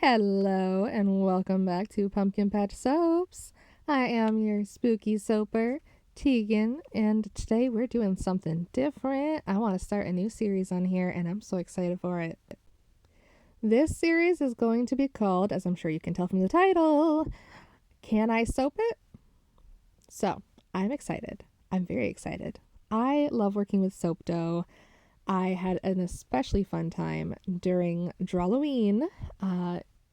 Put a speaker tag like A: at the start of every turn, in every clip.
A: Hello and welcome back to Pumpkin Patch Soaps. I am your spooky soaper, Tegan, and today we're doing something different. I want to start a new series on here and I'm so excited for it. This series is going to be called, as I'm sure you can tell from the title, Can I Soap It? So, I'm excited. I'm very excited. I love working with soap dough. I had an especially fun time during Drawloween.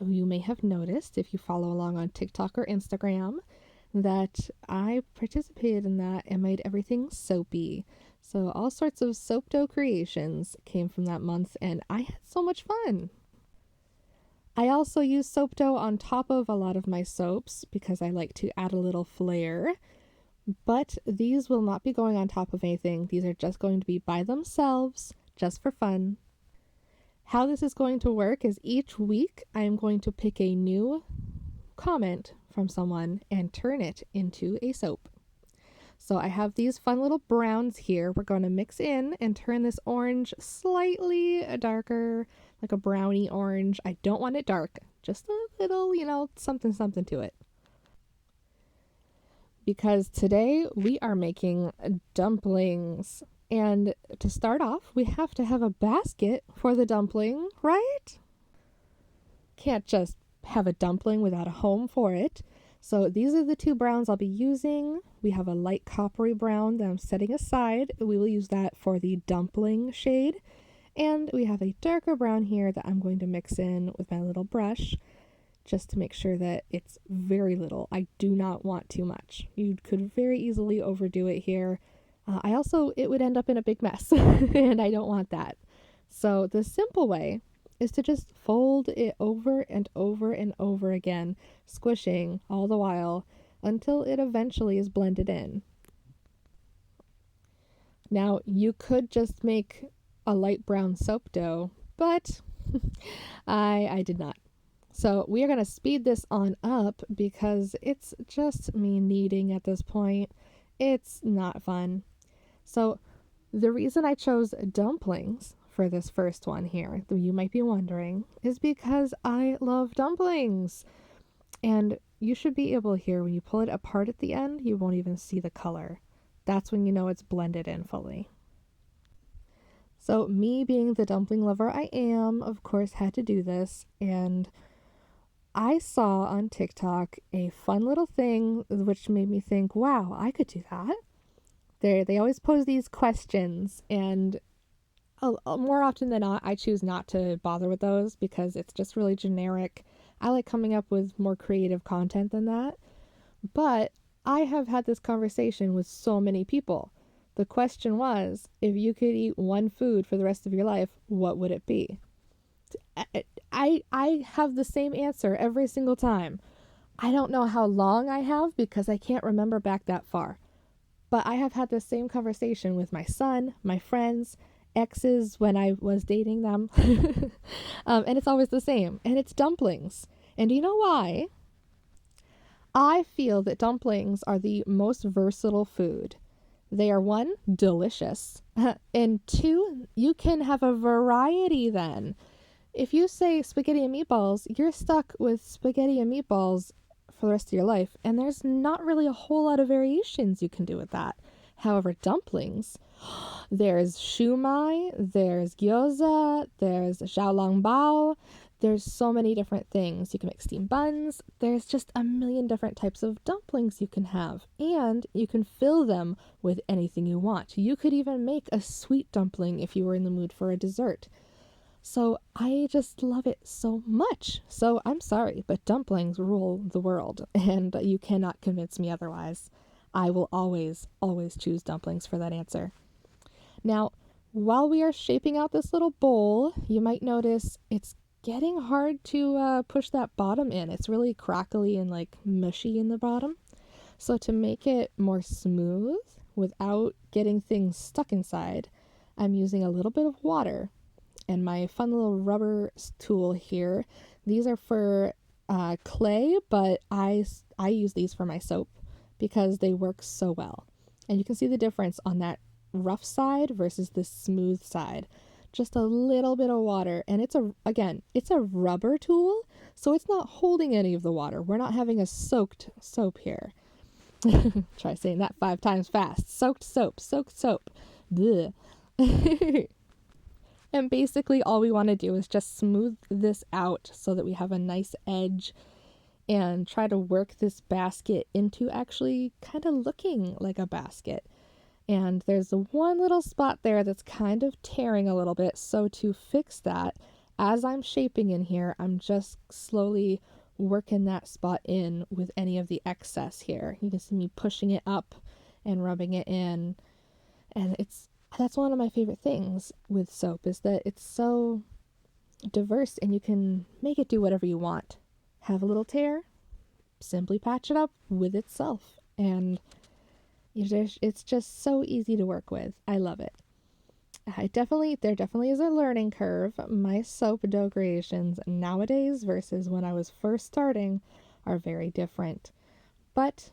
A: You may have noticed if you follow along on TikTok or Instagram that I participated in that and made everything soapy. So all sorts of soap dough creations came from that month and I had so much fun. I also use soap dough on top of a lot of my soaps because I like to add a little flair. But these will not be going on top of anything. These are just going to be by themselves, just for fun. How this is going to work is each week I am going to pick a new comment from someone and turn it into a soap. So I have these fun little browns here. We're going to mix in and turn this orange slightly darker, like a brownie orange. I don't want it dark, just a little, something to it. Because today we are making dumplings. And to start off, we have to have a basket for the dumpling, right? Can't just have a dumpling without a home for it. So these are the two browns I'll be using. We have a light coppery brown that I'm setting aside. We will use that for the dumpling shade. And we have a darker brown here that I'm going to mix in with my little brush, just to make sure that it's very little. I do not want too much. You could very easily overdo it here. It would end up in a big mess, and I don't want that. So the simple way is to just fold it over and over and over again, squishing all the while until it eventually is blended in. Now, you could just make a light brown soap dough, but I did not. So we are going to speed this on up because it's just me kneading at this point. It's not fun. So the reason I chose dumplings for this first one here, though you might be wondering, is because I love dumplings. And you should be able here, when you pull it apart at the end, you won't even see the color. That's when you know it's blended in fully. So me being the dumpling lover I am, of course, had to do this. And I saw on TikTok a fun little thing which made me think, wow, I could do that. They always pose these questions, and more often than not, I choose not to bother with those because it's just really generic. I like coming up with more creative content than that. But I have had this conversation with so many people. The question was, if you could eat one food for the rest of your life, what would it be? I have the same answer every single time. I don't know how long I have because I can't remember back that far. But I have had the same conversation with my son, my friends, exes when I was dating them. And it's always the same. And it's dumplings. And do you know why? I feel that dumplings are the most versatile food. They are, one, delicious. And two, you can have a variety then. If you say spaghetti and meatballs, you're stuck with spaghetti and meatballs for the rest of your life, and there's not really a whole lot of variations you can do with that. However, dumplings, there's shumai, there's gyoza, there's xiaolongbao, there's so many different things. You can make steamed buns. There's just a million different types of dumplings you can have, and you can fill them with anything you want. You could even make a sweet dumpling if you were in the mood for a dessert. So I just love it so much. So I'm sorry, but dumplings rule the world, and you cannot convince me otherwise. I will always, always choose dumplings for that answer. Now, while we are shaping out this little bowl, you might notice it's getting hard to push that bottom in. It's really crackly and like mushy in the bottom. So to make it more smooth without getting things stuck inside, I'm using a little bit of water. And my fun little rubber tool here. These are for clay, but I use these for my soap because they work so well. And you can see the difference on that rough side versus the smooth side. just a little bit of water. And it's a rubber tool, so it's not holding any of the water. We're not having a soaked soap here. Try saying that 5 times fast. Soaked soap, soaked soap. Bleh. And basically all we want to do is just smooth this out so that we have a nice edge and try to work this basket into actually kind of looking like a basket. And there's one little spot there that's kind of tearing a little bit. So to fix that, as I'm shaping in here, I'm just slowly working that spot in with any of the excess here. You can see me pushing it up and rubbing it in. And that's one of my favorite things with soap, is that it's so diverse and you can make it do whatever you want. Have a little tear, simply patch it up with itself. And it's just so easy to work with. I love it. There definitely is a learning curve. My soap dough creations nowadays versus when I was first starting are very different. But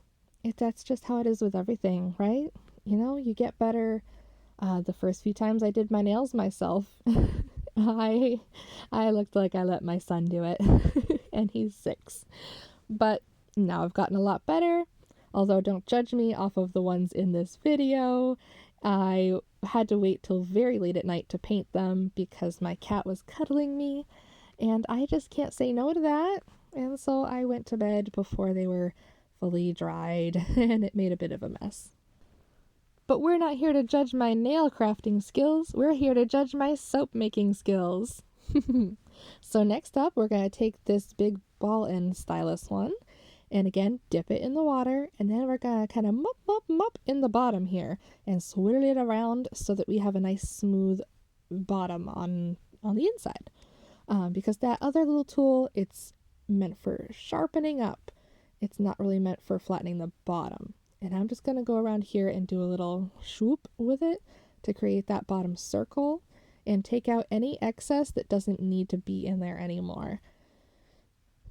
A: that's just how it is with everything, right? You get better. The first few times I did my nails myself, I looked like I let my son do it, and he's 6. But now I've gotten a lot better. Although don't judge me off of the ones in this video. I had to wait till very late at night to paint them because my cat was cuddling me, and I just can't say no to that. And so I went to bed before they were fully dried, and it made a bit of a mess. But we're not here to judge my nail crafting skills. We're here to judge my soap making skills. So next up, we're going to take this big ball end stylus one. And again, dip it in the water. And then we're going to kind of mop in the bottom here. And swirl it around so that we have a nice smooth bottom on the inside. Because that other little tool, it's meant for sharpening up. It's not really meant for flattening the bottom. And I'm just going to go around here and do a little swoop with it to create that bottom circle and take out any excess that doesn't need to be in there anymore.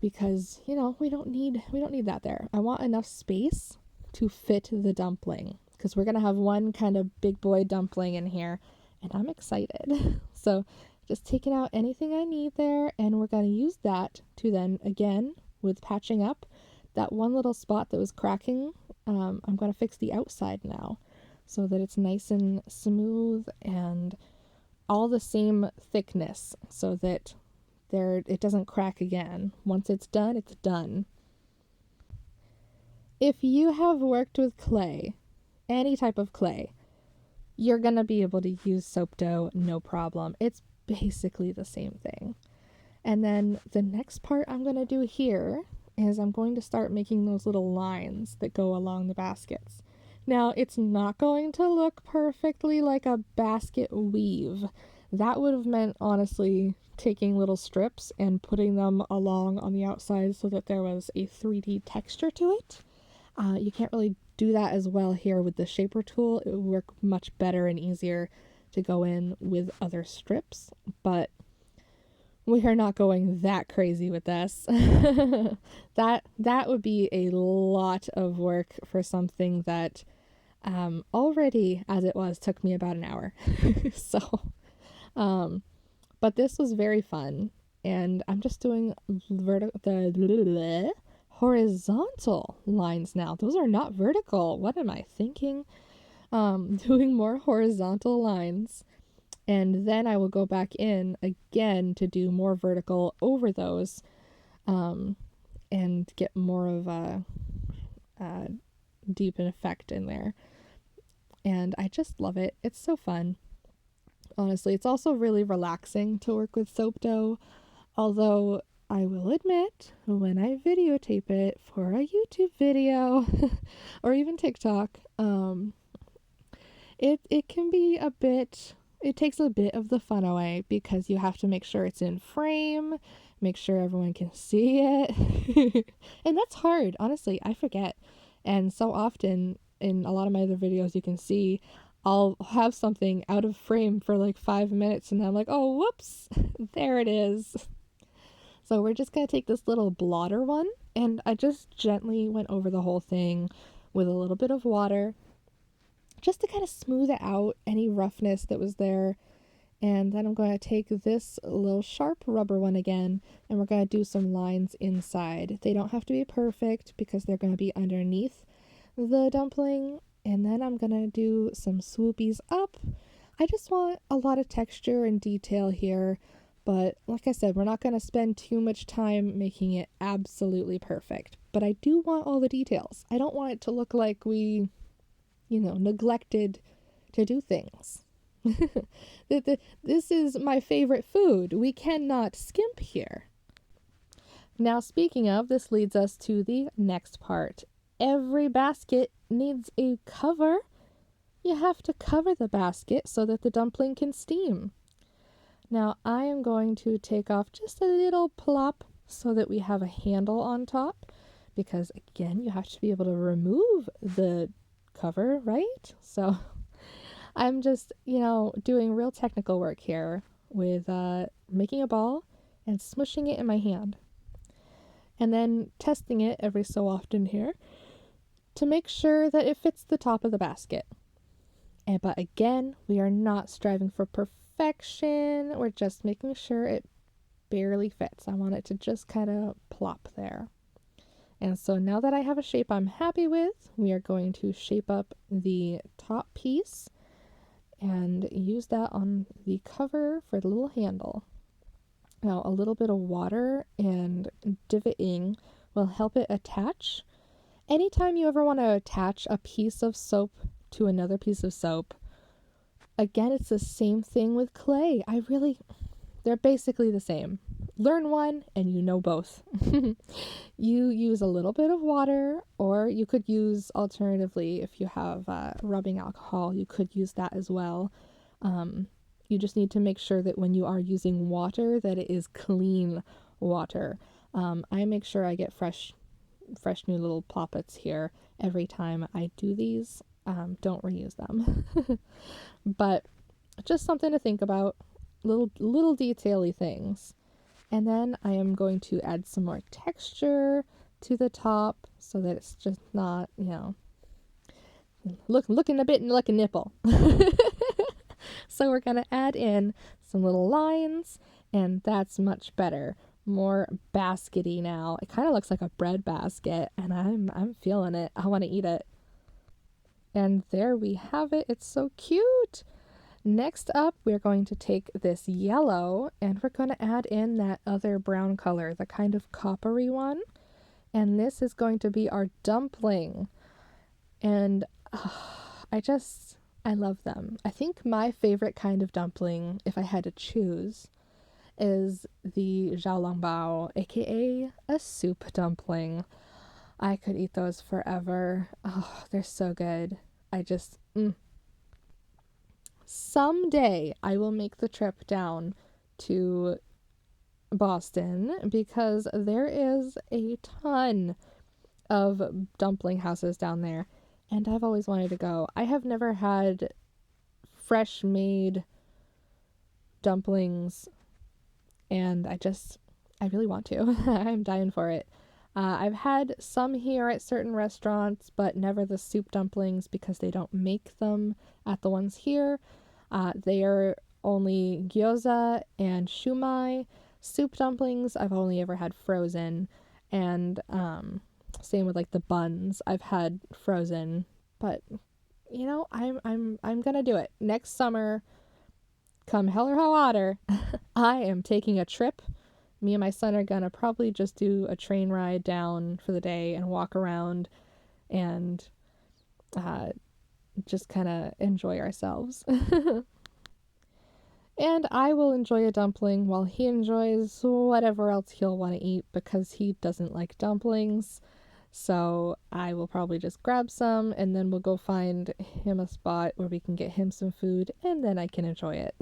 A: Because, we don't need that there. I want enough space to fit the dumpling, because we're going to have one kind of big boy dumpling in here, and I'm excited. So just taking out anything I need there, and we're going to use that to then, again, with patching up, that one little spot that was cracking, I'm going to fix the outside now so that it's nice and smooth and all the same thickness so that it doesn't crack again. Once it's done, it's done. If you have worked with clay, any type of clay, you're going to be able to use soap dough no problem. It's basically the same thing. And then the next part I'm going to do here is I'm going to start making those little lines that go along the baskets. Now, it's not going to look perfectly like a basket weave. That would have meant, honestly, taking little strips and putting them along on the outside so that there was a 3D texture to it. You can't really do that as well here with the shaper tool. It would work much better and easier to go in with other strips, but we are not going that crazy with this. That would be a lot of work for something that already, as it was, took me about an hour. But this was very fun, and I'm just doing the horizontal lines now. Those are not vertical. What am I thinking? Doing more horizontal lines. And then I will go back in again to do more vertical over those, and get more of a deep effect in there. And I just love it. It's so fun. Honestly, it's also really relaxing to work with soap dough. Although I will admit, when I videotape it for a YouTube video or even TikTok, it can be a bit... It takes a bit of the fun away because you have to make sure it's in frame, make sure everyone can see it. And that's hard, honestly. I forget. And so often in a lot of my other videos, you can see I'll have something out of frame for like 5 minutes and I'm like, oh, whoops, there it is. So we're just going to take this little blotter one, and I just gently went over the whole thing with a little bit of water, just to kind of smooth out any roughness that was there. And then I'm going to take this little sharp rubber one again, and we're going to do some lines inside. They don't have to be perfect because they're going to be underneath the dumpling. And then I'm going to do some swoopies up. I just want a lot of texture and detail here. But like I said, we're not going to spend too much time making it absolutely perfect. But I do want all the details. I don't want it to look like we, neglected to do things. This is my favorite food. We cannot skimp here. Now, speaking of, this leads us to the next part. Every basket needs a cover. You have to cover the basket so that the dumpling can steam. Now, I am going to take off just a little plop so that we have a handle on top, because again, you have to be able to remove the cover, right? So I'm just, doing real technical work here with making a ball and smushing it in my hand. And then testing it every so often here to make sure that it fits the top of the basket. But again, we are not striving for perfection. We're just making sure it barely fits. I want it to just kind of plop there. And so now that I have a shape I'm happy with, we are going to shape up the top piece and use that on the cover for the little handle. Now, a little bit of water and divoting will help it attach. Anytime you ever want to attach a piece of soap to another piece of soap, again, it's the same thing with clay. They're basically the same. Learn one and you know both. You use a little bit of water, or you could use, alternatively, if you have rubbing alcohol, you could use that as well. You just need to make sure that when you are using water, that it is clean water. I make sure I get fresh new little ploppets here every time I do these. Don't reuse them. But just something to think about, little detaily things. And then I am going to add some more texture to the top so that it's just not, looking a bit like a nipple. So we're going to add in some little lines, and that's much better. More baskety now. It kind of looks like a bread basket, and I'm feeling it. I want to eat it. And there we have it. It's so cute. Next up, we're going to take this yellow and we're going to add in that other brown color, the kind of coppery one. And this is going to be our dumpling. And I love them. I think my favorite kind of dumpling, if I had to choose, is the xiaolongbao, aka a soup dumpling. I could eat those forever. Oh, they're so good. Someday I will make the trip down to Boston because there is a ton of dumpling houses down there, and I've always wanted to go. I have never had fresh made dumplings, and I really want to. I'm dying for it. I've had some here at certain restaurants, but never the soup dumplings because they don't make them at the ones here. They are only gyoza and shumai. Soup dumplings I've only ever had frozen, and same with like the buns I've had frozen. But I'm gonna do it next summer. Come hell or high water, I am taking a trip. Me and my son are gonna probably just do a train ride down for the day and walk around and just kind of enjoy ourselves. And I will enjoy a dumpling while he enjoys whatever else he'll want to eat because he doesn't like dumplings. So I will probably just grab some and then we'll go find him a spot where we can get him some food and then I can enjoy it.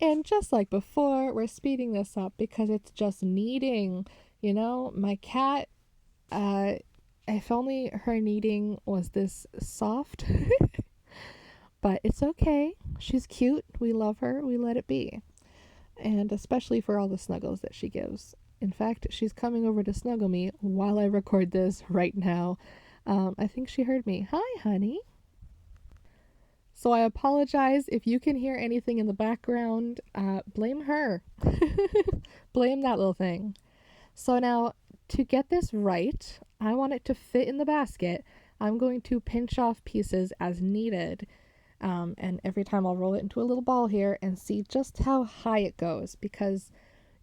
A: And just like before, we're speeding this up because it's just kneading. My cat, if only her kneading was this soft. But it's okay. She's cute. We love her. We let it be. And especially for all the snuggles that she gives. In fact, she's coming over to snuggle me while I record this right now. I think she heard me. Hi, honey. So I apologize if you can hear anything in the background. Blame her. Blame that little thing. So now, to get this right, I want it to fit in the basket. I'm going to pinch off pieces as needed. And every time I'll roll it into a little ball here and see just how high it goes because,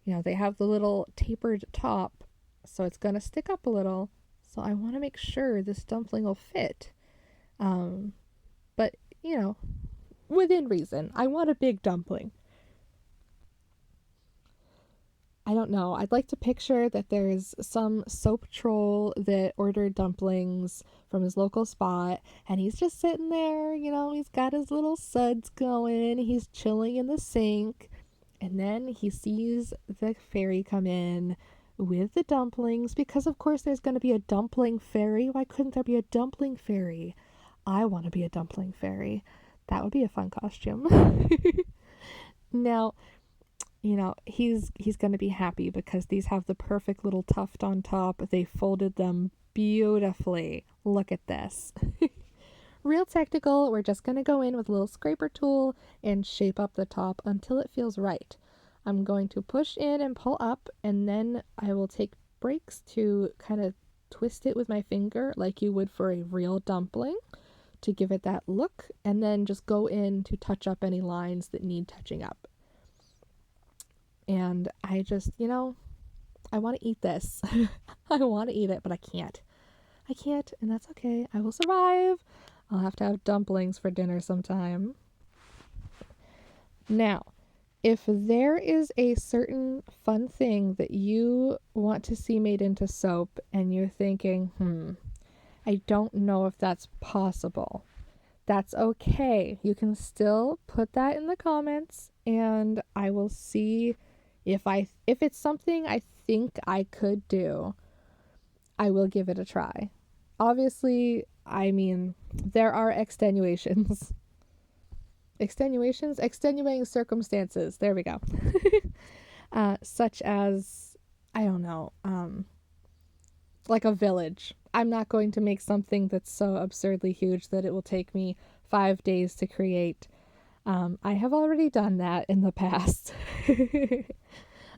A: they have the little tapered top, so it's going to stick up a little. So I want to make sure this dumpling will fit. But, within reason. I want a big dumpling. I don't know. I'd like to picture that there's some soap troll that ordered dumplings from his local spot, and he's just sitting there, he's got his little suds going, he's chilling in the sink, and then he sees the fairy come in with the dumplings, because of course there's going to be a dumpling fairy. Why couldn't there be a dumpling fairy? I want to be a dumpling fairy. That would be a fun costume. Now, he's going to be happy because these have the perfect little tuft on top. They folded them beautifully. Look at this. Real technical. We're just going to go in with a little scraper tool and shape up the top until it feels right. I'm going to push in and pull up, and then I will take breaks to kind of twist it with my finger like you would for a real dumpling to give it that look, and then just go in to touch up any lines that need touching up. And I just, I want to eat this. I want to eat it, but I can't. And that's okay. I will survive. I'll have to have dumplings for dinner sometime. Now, if there is a certain fun thing that you want to see made into soap and you're thinking, I don't know if that's possible, that's okay. You can still put that in the comments and I will see if it's something I think I could do. I will give it a try. Obviously, there are extenuations. Extenuating circumstances. There we go. Such as, I don't know, like a village. I'm not going to make something that's so absurdly huge that it will take me 5 days to create. I have already done that in the past.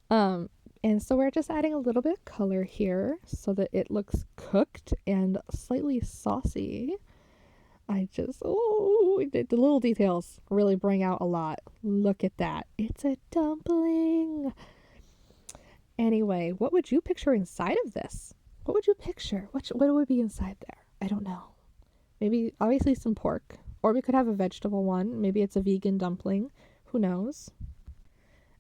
A: And so we're just adding a little bit of color here so that it looks cooked and slightly saucy. The little details really bring out a lot. Look at that. It's a dumpling. Anyway, what would you picture inside of this? What would you picture? What would be inside there? I don't know. Maybe, obviously, some pork. Or we could have a vegetable one. Maybe it's a vegan dumpling. Who knows?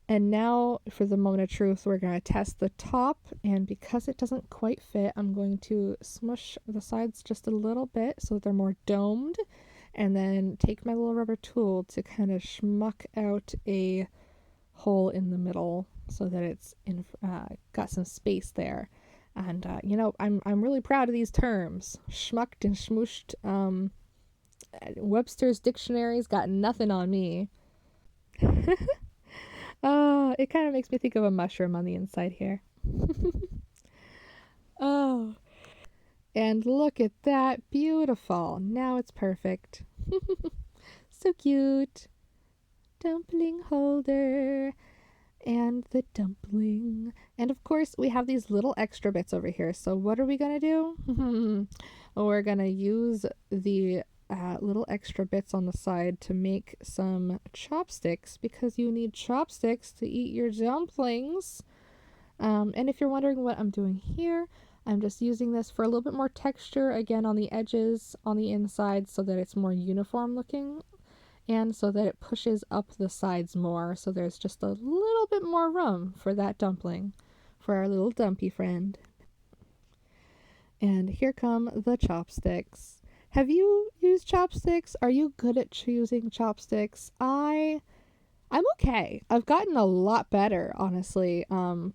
A: And now, for the moment of truth, we're going to test the top. And because it doesn't quite fit, I'm going to smush the sides just a little bit so that they're more domed. And then take my little rubber tool to kind of schmuck out a hole in the middle so that it's got some space there. And, I'm really proud of these terms. Schmucked and schmooshed. Webster's Dictionary's got nothing on me. It kind of makes me think of a mushroom on the inside here. Oh, and look at that. Beautiful. Now it's perfect. So cute. Dumpling holder. And the dumpling. And of course, we have these little extra bits over here. So what are we going to do? We're going to use the little extra bits on the side to make some chopsticks, because you need chopsticks to eat your dumplings. And if you're wondering what I'm doing here, I'm just using this for a little bit more texture, again, on the edges, on the inside, so that it's more uniform looking, and so that it pushes up the sides more, so there's just a little bit more room for that dumpling, for our little dumpy friend. And here come the chopsticks. Have you used chopsticks? Are you good at choosing chopsticks? I'm okay. I've gotten a lot better, honestly.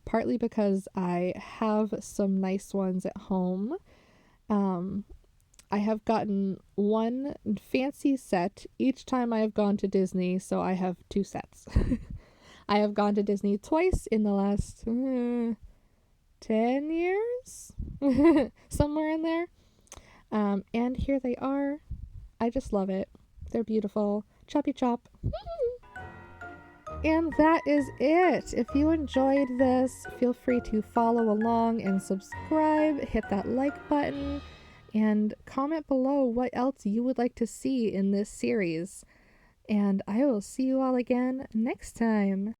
A: Partly because I have some nice ones at home. I have gotten one fancy set each time I have gone to Disney, so I have 2 sets. I have gone to Disney twice in the last 10 years? Somewhere in there. And here they are. I just love it. They're beautiful. Choppy chop. And that is it. If you enjoyed this, feel free to follow along and subscribe, hit that like button, and comment below what else you would like to see in this series. And I will see you all again next time.